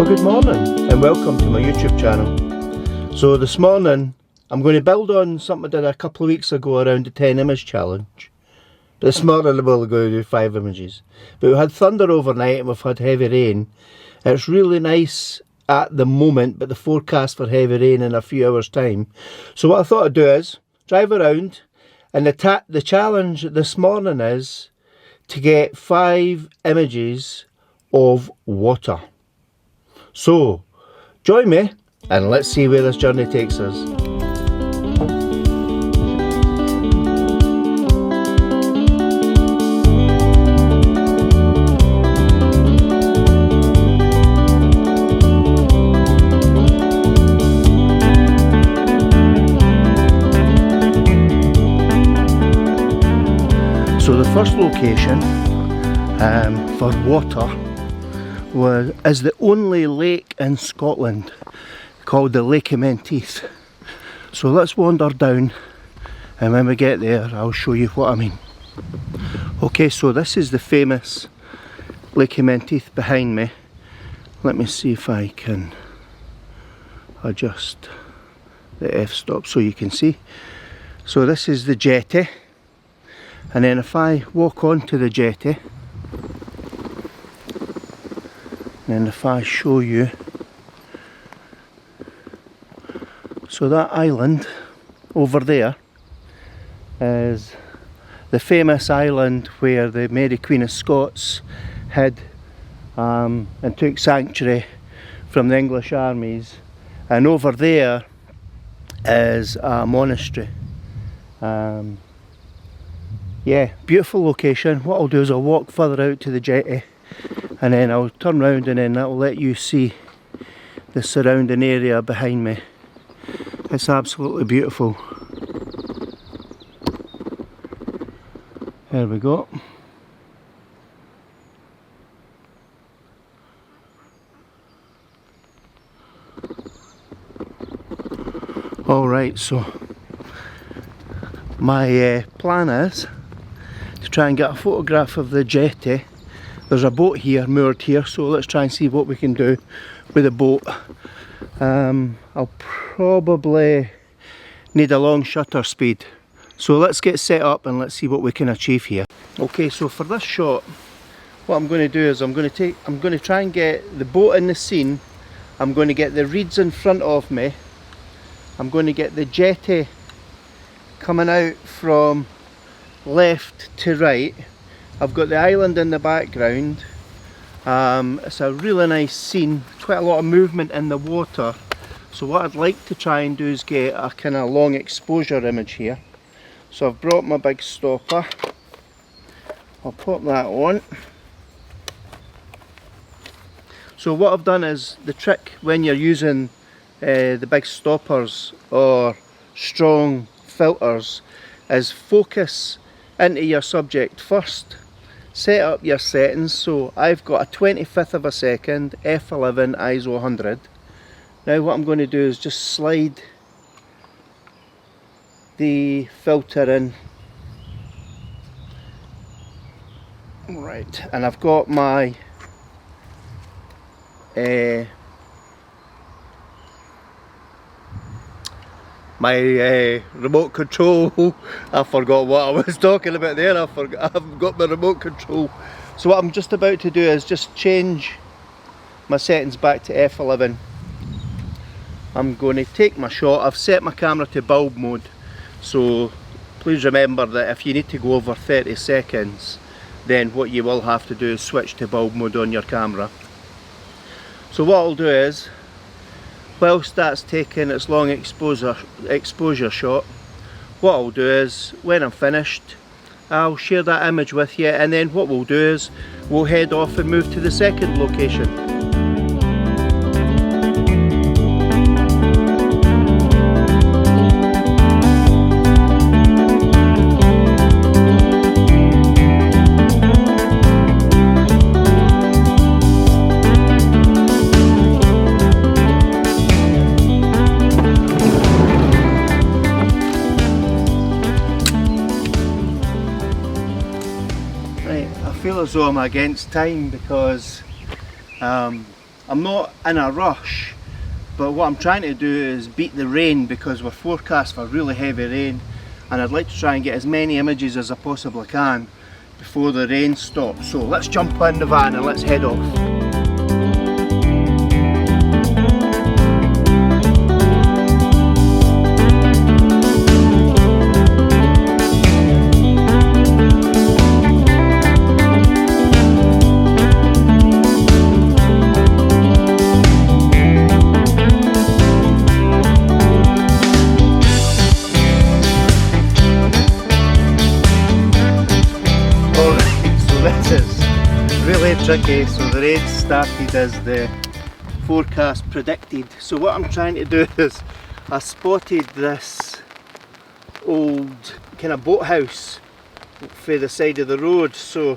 Well, good morning and welcome to my YouTube channel. So this morning I'm going to build on something I did a couple of weeks ago around the 10 image challenge. But this morning I'm only going to do 5 images. But we had thunder overnight and we've had heavy rain. It's really nice at the moment, but the forecast for heavy rain in a few hours time. So what I thought I'd do is drive around, and the challenge this morning is to get 5 images of water. So, join me and let's see where this journey takes us. So the first location for water is the only lake in Scotland called the Lake of Menteith. So let's wander down, and when we get there I'll show you what I mean. Okay, so this is the famous Lake of Menteith behind me. Let me see if I can adjust the f-stop so you can see. So this is the jetty, and then if I walk onto the jetty, and if I show you, so that island over there is the famous island where the Mary Queen of Scots hid and took sanctuary from the English armies, and over there is a monastery. Yeah, beautiful location. What I'll do is I'll walk further out to the jetty, and then I'll turn round, and then that'll let you see the surrounding area behind me. It's absolutely beautiful. There we go. Alright, so my plan is to try and get a photograph of the jetty. There's a boat here, moored here, so let's try and see what we can do with the boat. I'll probably need a long shutter speed. So let's get set up and let's see what we can achieve here. Okay, so for this shot, what I'm going to do is I'm going to try and get the boat in the scene. I'm going to get the reeds in front of me. I'm going to get the jetty coming out from left to right. I've got the island in the background. It's a really nice scene, quite a lot of movement in the water. So what I'd like to try and do is get a kind of long exposure image here. So I've brought my big stopper. I'll pop that on. So what I've done is, the trick when you're using the big stoppers or strong filters is focus into your subject first. Set up your settings. So I've got a 25th of a second, f11, ISO 100. Now what I'm going to do is just slide the filter in. Right, and I've got my remote control. I forgot what I was talking about there. I've got my remote control. So what I'm just about to do is just change my settings back to f11. I'm going to take my shot. I've set my camera to bulb mode, so please remember that if you need to go over 30 seconds, then what you will have to do is switch to bulb mode on your camera. So what I'll do is, whilst that's taking its long exposure shot, what I'll do is, when I'm finished, I'll share that image with you, and then what we'll do is we'll head off and move to the second location. feel as though I'm against time because I've I'm not in a rush, but what I'm trying to do is beat the rain because we're forecast for really heavy rain, and I'd like to try and get as many images as I possibly can before the rain stops. So let's jump in the van and let's head off. Tricky, so the rain started as the forecast predicted. So what I'm trying to do is I spotted this old kind of boathouse for the side of the road, so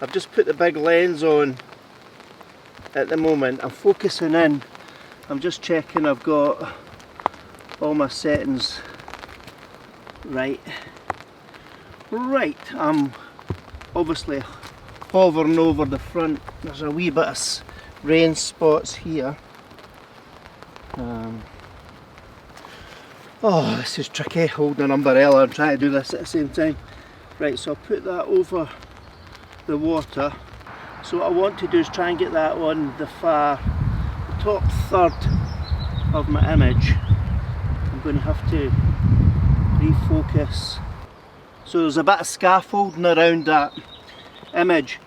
I've just put the big lens on at the moment. I'm focusing in, I'm just checking I've got all my settings right. I'm obviously hovering over the front. There's a wee bit of rain spots here. Oh, this is tricky, holding an umbrella and trying to do this at the same time. Right, so I'll put that over the water. So what I want to do is try and get that on the top third of my image. I'm going to have to refocus. So there's a bit of scaffolding around that image.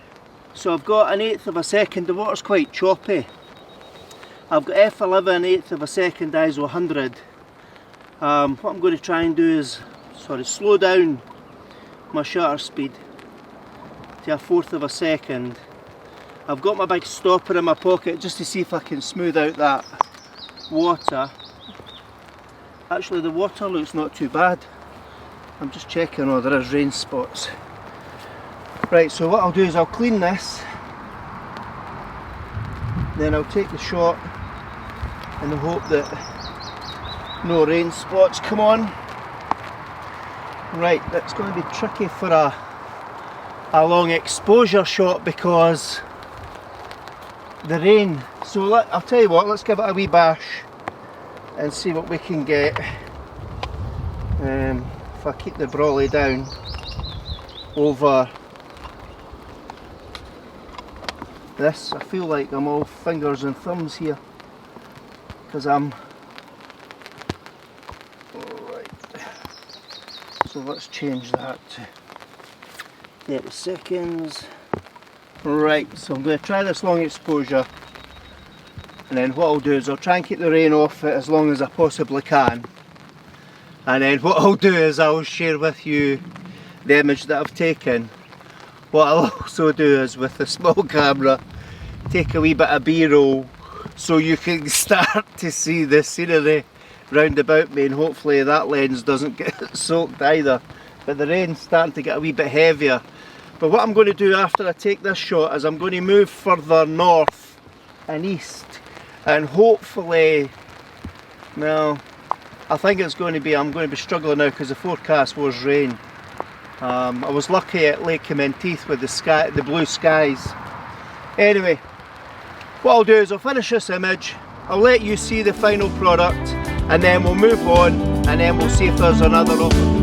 So I've got 1/8 of a second, the water's quite choppy. I've got f11 1/8 of a second ISO 100. What I'm going to try and do is slow down my shutter speed to 1/4 of a second. I've got my big stopper in my pocket just to see if I can smooth out that water. Actually the water looks not too bad. I'm just checking, oh there is rain spots. Right, so what I'll do is I'll clean this, then I'll take the shot in the hope that no rain spots come on. Right, that's going to be tricky for a long exposure shot because the rain. So I'll tell you what, let's give it a wee bash and see what we can get. If I keep the brolly down over this, I feel like I'm all fingers and thumbs here because I'm alright. So let's change that to 30 seconds. Right, so I'm going to try this long exposure, and then what I'll do is I'll try and keep the rain off it as long as I possibly can, and then what I'll do is I'll share with you the image that I've taken. What I'll also do is with the small camera take a wee bit of B-roll so you can start to see the scenery round about me, and hopefully that lens doesn't get soaked either. But the rain's starting to get a wee bit heavier. But what I'm going to do after I take this shot is I'm going to move further north and east, and hopefully, well, I think it's going to be, I'm going to be struggling now because the forecast was rain. I was lucky at Lake Menteith with the blue skies. Anyway, what I'll do is I'll finish this image, I'll let you see the final product, and then we'll move on, and then we'll see if there's another option.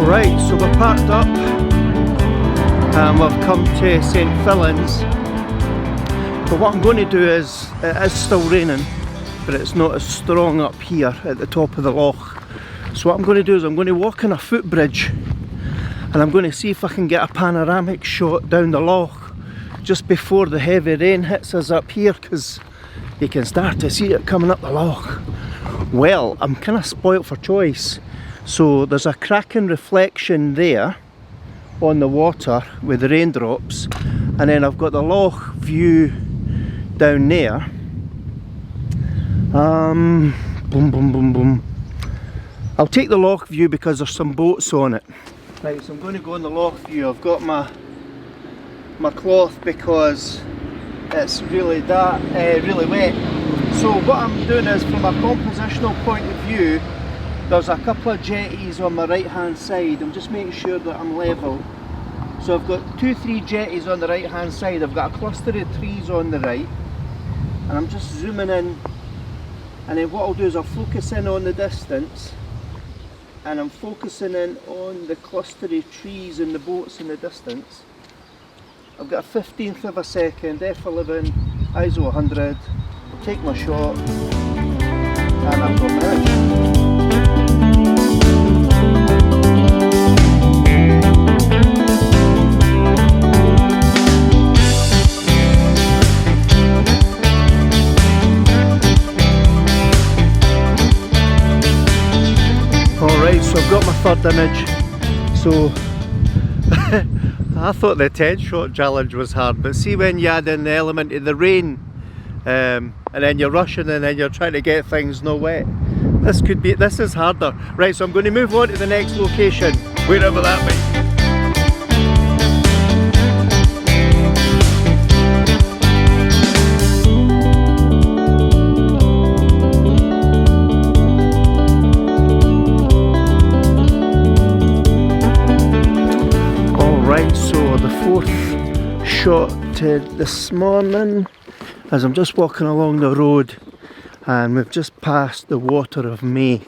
Right, so we're parked up and we've come to St Fillan's. But what I'm going to do is, it is still raining, but it's not as strong up here at the top of the loch. So what I'm going to do is I'm going to walk on a footbridge, and I'm going to see if I can get a panoramic shot down the loch just before the heavy rain hits us up here, because you can start to see it coming up the loch. Well, I'm kind of spoilt for choice. So there's a cracking reflection there, on the water with the raindrops, and then I've got the loch view down there. Boom, boom, boom, boom. I'll take the loch view because there's some boats on it. Right, so I'm going to go on the loch view. I've got my cloth because it's really really wet. So what I'm doing is, from a compositional point of view, there's a couple of jetties on my right hand side. I'm just making sure that I'm level. So I've got 2-3 jetties on the right hand side. I've got a cluster of trees on the right, and I'm just zooming in, and then what I'll do is I'll focus in on the distance, and I'm focusing in on the cluster of trees and the boats in the distance. I've got a 15th of a second, f11, ISO 100, take my shot, and I've got my image. Alright, so I've got my third image. So I thought the 10-shot challenge was hard, but see when you add in the element of the rain, and then you're rushing and then you're trying to get things no wet, this is harder. Right, so I'm going to move on to the next location, wherever that may be. So the fourth shot this morning, as I'm just walking along the road, and we've just passed the Water of May.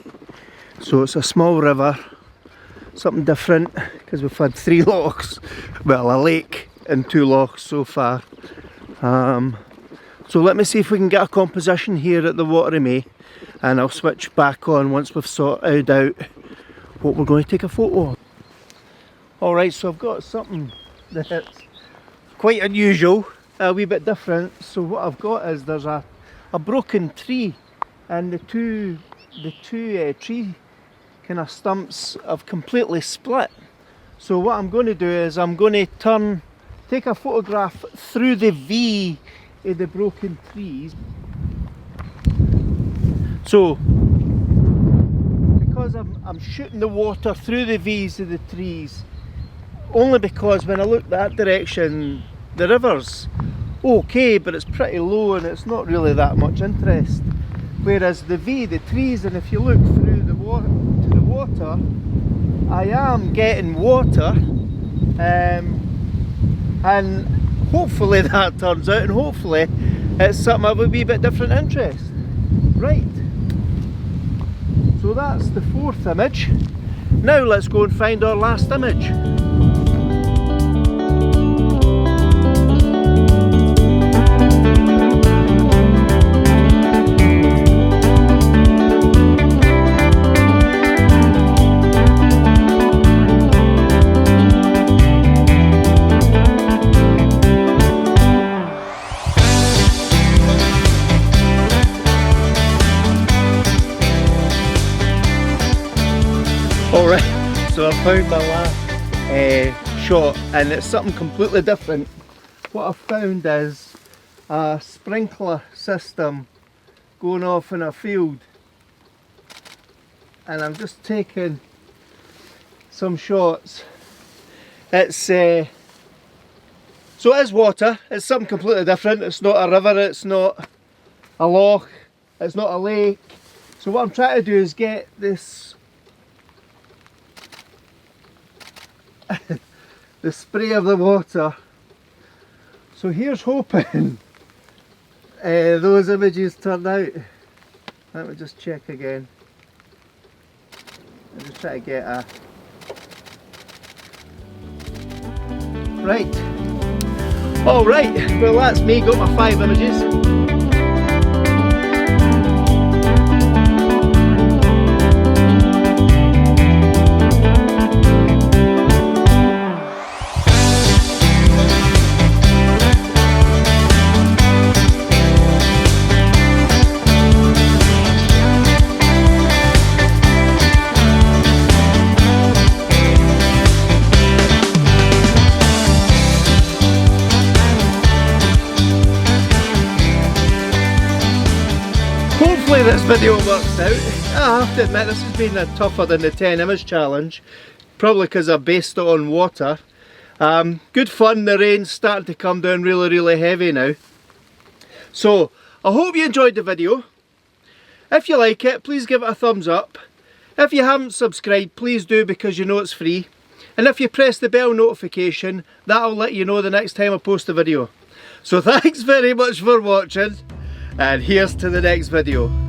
So it's a small river, something different, because we've had 3 lochs, well, a lake and 2 lochs so far. So let me see if we can get a composition here at the Water of May, and I'll switch back on once we've sorted out what we're going to take a photo of. Alright, so I've got something that's quite unusual, a wee bit different. So what I've got is there's a broken tree, and the two tree kind of stumps have completely split. So what I'm going to do is I'm going to take a photograph through the V of the broken trees. So because I'm shooting the water through the V's of the trees, only because when I look that direction, the river's okay, but it's pretty low and it's not really that much interest. Whereas the V, the trees, and if you look through the water to the water, I am getting water, and hopefully that turns out, and hopefully it's something of a wee bit different interest. Right, so that's the 4th image. Now let's go and find our last image. Alright, so I found my last shot, and it's something completely different. What I've found is a sprinkler system going off in a field, and I'm just taking some shots. It's so it is water, it's something completely different. It's not a river, it's not a loch, it's not a lake. So what I'm trying to do is get this the spray of the water. So here's hoping those images turn out. Let me just check again. I'm just trying to get a right. Alright, well that's me, got my 5 images. hopefully this video works out. I have to admit this has been tougher than the 10 image challenge, probably because I based it on water. Good fun, the rain's starting to come down really heavy now. So I hope you enjoyed the video. If you like it, please give it a thumbs up. If you haven't subscribed, please do, because you know it's free. And if you press the bell notification, that'll let you know the next time I post a video. So thanks very much for watching, and here's to the next video.